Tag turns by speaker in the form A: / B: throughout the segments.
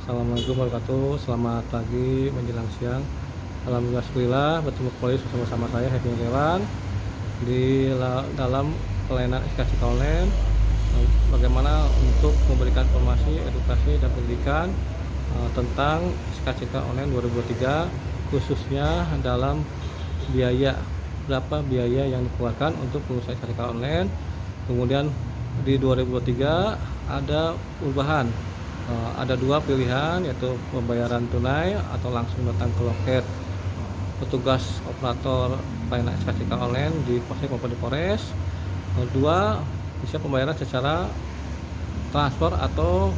A: Assalamualaikum warahmatullahi wabarakatuh. Selamat pagi menjelang siang. Alhamdulillah bertemu kembali bersama saya Happy Irawan di dalam pelayanan SKCK online. Bagaimana untuk memberikan informasi, edukasi dan pendidikan tentang SKCK online 2023, khususnya dalam biaya, berapa biaya yang dikeluarkan untuk pengusaha SKCK online. Kemudian di 2023 ada perubahan. Ada dua pilihan, yaitu pembayaran tunai atau langsung datang ke loket petugas operator pelayanan SKCK online di Polsek maupun di Polres. Kedua, bisa pembayaran secara transfer atau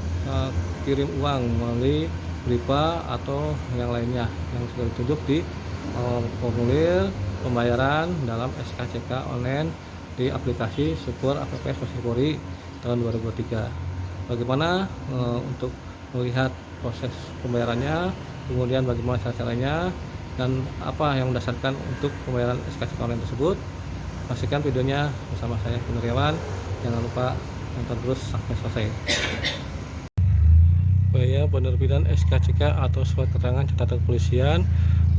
A: kirim uang melalui Bripa atau yang lainnya yang sudah ditunjuk di formulir pembayaran dalam SKCK online di aplikasi Syukur APP Polri tahun 2023. Bagaimana untuk melihat proses pembayarannya, kemudian bagaimana caranya, dan apa yang mendasarkan untuk pembayaran SKCK online tersebut. Pastikan videonya bersama saya Irawan. Jangan lupa nonton terus sampai selesai. Biaya penerbitan SKCK atau surat keterangan catatan kepolisian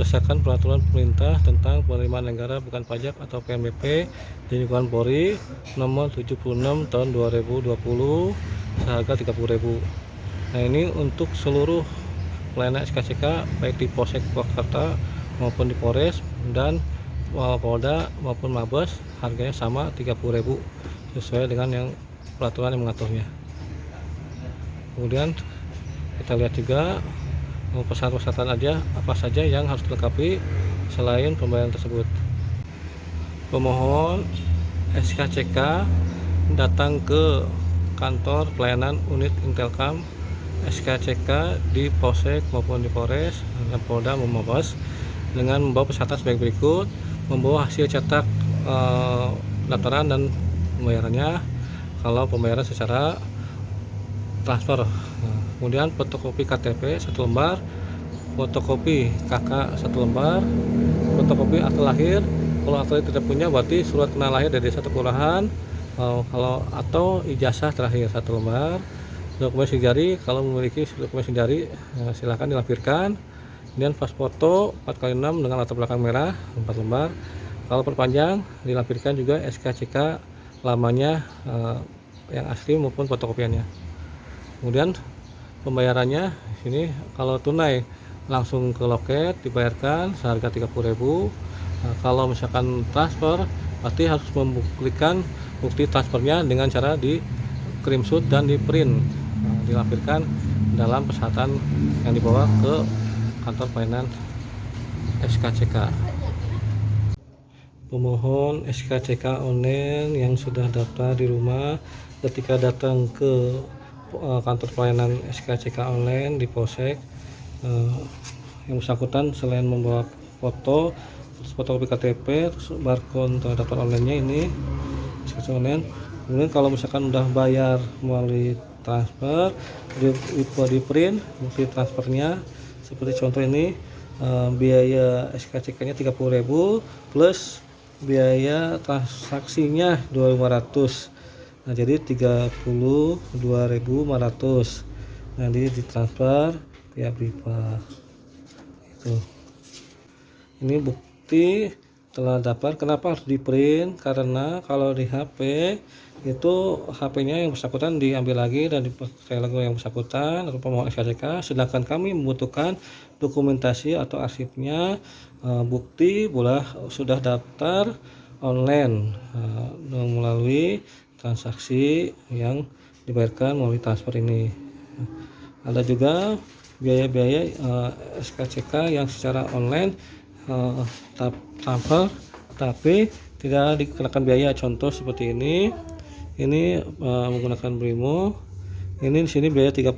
A: berdasarkan peraturan pemerintah tentang penerimaan negara bukan pajak atau PNBP di lingkungan Polri nomor 76 tahun 2020 seharga 30.000. Nah, ini untuk seluruh pelayanan SKCK baik di Polsek Purwakarta maupun di Polres dan Polda maupun Mabes, harganya sama 30.000 sesuai dengan yang peraturan yang mengaturnya. Kemudian kita lihat juga persyaratan aja apa saja yang harus dilengkapi selain pembayaran tersebut. Pemohon SKCK datang ke kantor pelayanan unit Intelkam SKCK di Polsek maupun di Polres dan Polda maupun Mabes dengan membawa persyaratan sebagai berikut: membawa hasil cetak daftaran dan pembayarannya kalau pembayaran secara transfer. Kemudian fotokopi KTP 1 lembar, fotokopi KK 1 lembar, fotokopi akte lahir. Kalau akte lahir tidak punya, berarti surat kenal lahir dari satu kelurahan, kalau atau ijazah terakhir 1 lembar. Dokumen sidik jari, kalau memiliki dokumen sidik jari silahkan dilampirkan. Kemudian pas foto 4x6 dengan latar belakang merah 4 lembar. Kalau perpanjang dilampirkan juga SKCK lamanya yang asli maupun fotokopiannya. Kemudian pembayarannya sini kalau tunai langsung ke loket dibayarkan seharga 30.000. Kalau misalkan transfer berarti harus membuktikan bukti transfernya dengan cara di screenshot dan di print, dilampirkan dalam persyaratan yang dibawa ke kantor pelayanan SKCK. Pemohon SKCK online yang sudah daftar di rumah ketika datang ke kantor pelayanan SKCK online di Polsek, yang bersangkutan selain membawa foto, fotokopi KTP, barcode daftar online-nya ini SKCK online. Kemudian kalau misalkan udah bayar melalui transfer, di print bukti transfernya seperti contoh ini. Biaya SKCK-nya 30.000 plus biaya transaksinya 2.500. Nah, jadi 32.500 nanti ditransfer via Bripa. Ini bukti telah dapat. Kenapa harus di print? Karena kalau di HP itu HP-nya yang bersangkutan diambil lagi dan dipakai lagi yang bersangkutan atau pemohon SKCK, sedangkan kami membutuhkan dokumentasi atau arsipnya, bukti boleh sudah daftar online melalui transaksi yang dibayarkan melalui transfer ini. Ada juga biaya-biaya SKCK yang secara online transfer tapi tidak dikenakan biaya. Contoh seperti ini menggunakan Brimo. Ini di sini biaya 30.000,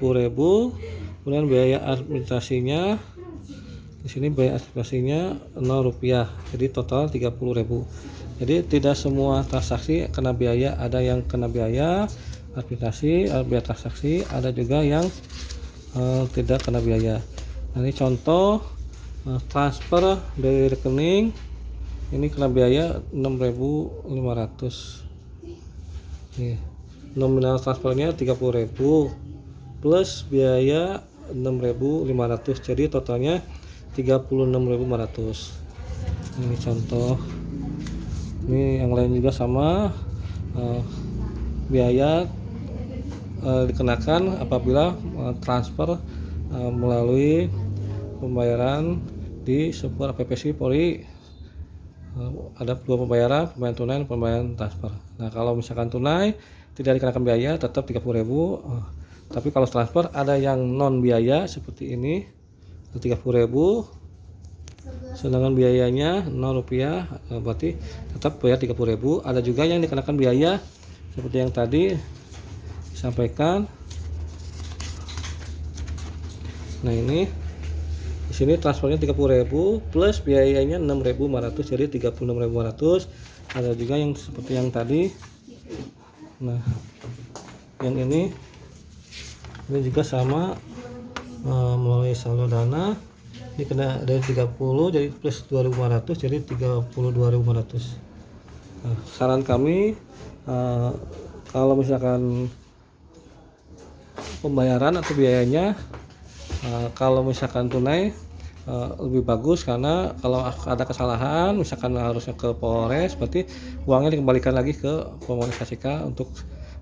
A: kemudian biaya administrasinya di sini biaya administrasinya 0 rupiah, jadi total 30.000. Jadi tidak semua transaksi kena biaya, ada yang kena biaya administrasi, biaya transaksi, ada juga yang tidak kena biaya. Nah, ini contoh transfer dari rekening, ini kena biaya 6.500. Nih, nominal transfernya 30.000 plus biaya 6.500, jadi totalnya 36.500. Ini contoh. Ini yang lain juga sama, biaya dikenakan apabila transfer melalui pembayaran di sebuah aplikasi Polri. Ada dua pembayaran tunai dan pembayaran transfer. Nah, kalau misalkan tunai tidak dikenakan biaya, tetap 30.000. Tapi kalau transfer ada yang non biaya seperti ini 30.000, sedangkan biayanya 0 rupiah, berarti tetap bayar 30.000. Ada juga yang dikenakan biaya seperti yang tadi disampaikan. Nah, ini di sini transfernya 30.000 plus biayanya 6.500, jadi 36.500. Ada juga yang seperti yang tadi. Nah, yang ini juga sama, melalui saldo dana. Ini kena dari 30 jadi plus 2.500, jadi 32.500. Nah, saran kami, kalau misalkan pembayaran atau biayanya, kalau misalkan tunai lebih bagus, karena kalau ada kesalahan misalkan harusnya ke Polres, berarti uangnya dikembalikan lagi ke Polres KCK untuk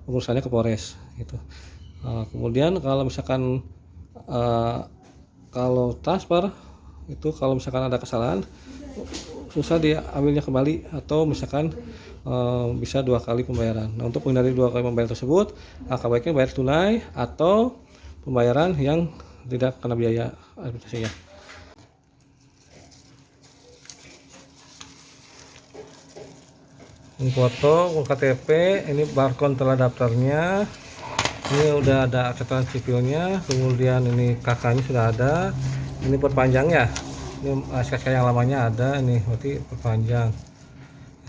A: urusannya ke Polres gitu. Kemudian kalau misalkan kalau transfer itu, kalau misalkan ada kesalahan susah diambilnya kembali, atau misalkan bisa 2 kali pembayaran. Nah, untuk menghindari 2 kali pembayaran tersebut, angka baiknya bayar tunai atau pembayaran yang tidak kena biaya administrasi ya. Ini foto KTP, ini barcode telah daftarnya. Ini udah ada catatan sipilnya, kemudian ini kakaknya sudah ada. Ini perpanjang ya. Ini SKK yang lamanya ada, ini berarti perpanjang.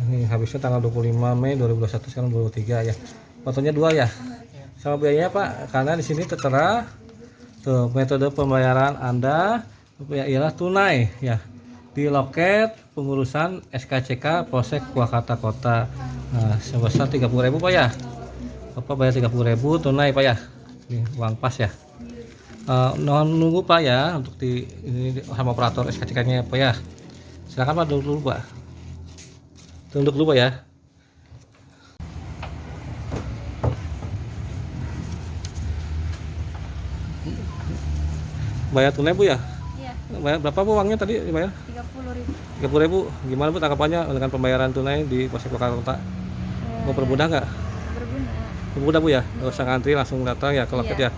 A: Ini habisnya tanggal 25 Mei 2021, sekarang 23 ya. Fotonya 2 ya. Sama biayanya Pak, karena di sini tertera tuh metode pembayaran Anda ialah tunai ya, di loket pengurusan SKCK Polsek Purwakarta Kota. Nah, sebesar 30.000 Pak ya. Bapak bayar 30.000 tunai Pak ya. Ini uang pas ya. Nunggu Pak ya untuk ini sama operator SKCK-nya Pak ya. Silakan Pak, duduk dulu Pak. Tunduk dulu Pak ya. Bayar tunai Bu ya?
B: Iya.
A: Bayar berapa Bu uangnya tadi dibayar?
B: 30.000.
A: 30.000. Gimana Bu tanggapannya dengan pembayaran tunai di Polsek Purwakarta Kota? Mau permudah nggak?
B: Berguna.
A: Permudah Bu ya? Nggak usah ngantri, langsung datang ya ke loket ya.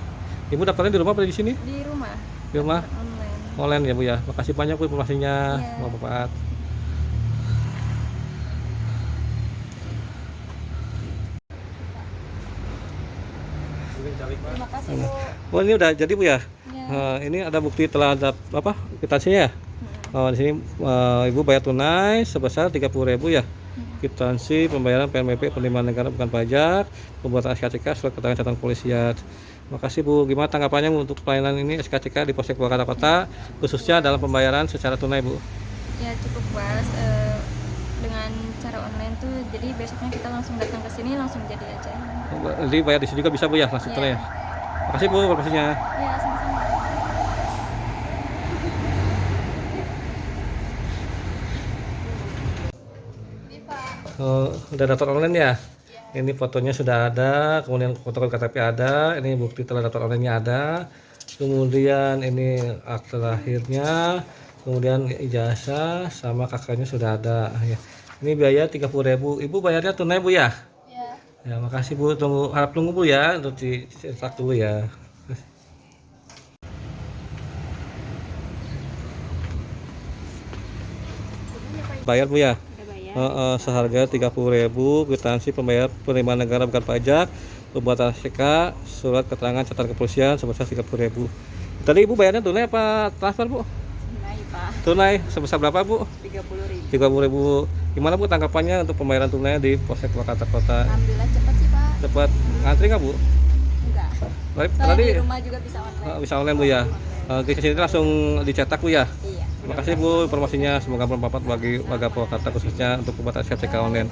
A: Ibu daftarnya di rumah atau di sini?
B: Di rumah.
A: Di rumah?
B: Online.
A: Online ya Bu ya. Makasih banyak Bu informasinya.
B: Iya.
A: Bapak.
B: Terima kasih Bu.
A: Oh, ini udah jadi Bu ya?
B: Ya.
A: Ini ada bukti telah ada apa? Kwitansinya ya? Di sini Ibu bayar tunai sebesar 30.000 ya. Kwitansi pembayaran PNBP penerimaan negara bukan pajak, pembuatan SKCK surat keterangan catatan polisian. Makasih Bu. Gimana tanggapannya Bu untuk pelayanan ini SKCK di Polsek Purwakarta Kota, khususnya dalam pembayaran secara tunai Bu?
B: Ya cukup puas dengan cara online tuh, jadi besoknya kita langsung datang ke sini langsung jadi aja.
A: Jadi bayar di sini juga bisa Bu ya, langsung tunai ya. Makasih Bu informasinya.
B: Ya, sama-sama.
A: Udah daftar online ya? Ini fotonya sudah ada, kemudian foto KTP ada, ini bukti telah daftar online-nya ada, kemudian ini akte lahirnya, kemudian ijazah sama kakaknya sudah ada ya. Ini biaya 30.000. Ibu bayarnya tunai Bu ya? Ya, makasih Bu. Harap tunggu Bu ya untuk dicetak dulu ya. Bayar Bu ya? Seharga 30.000, kwitansi pembayar penerimaan negara bukan pajak, pembuatan SK, surat keterangan catatan kepolisian sebesar 30.000. Tadi Ibu bayarnya tunai apa transfer Bu?
B: Tunai Pak.
A: Tunai sebesar berapa Bu?
B: 30.000.
A: 30.000. Gimana Bu tanggapannya untuk pembayaran tunai di Polsek Purwakarta Kota?
B: Alhamdulillah cepat sih Pak.
A: Cepat. Ngantri nggak Bu?
B: Enggak.
A: Tadi
B: Soalnya di rumah juga bisa online.
A: bisa online Bu ya. Ke sini langsung dicetak Bu ya.
B: Iya.
A: Terima kasih Bu informasinya, semoga bermanfaat bagi warga Purwakarta khususnya untuk pembuatan SKCK online.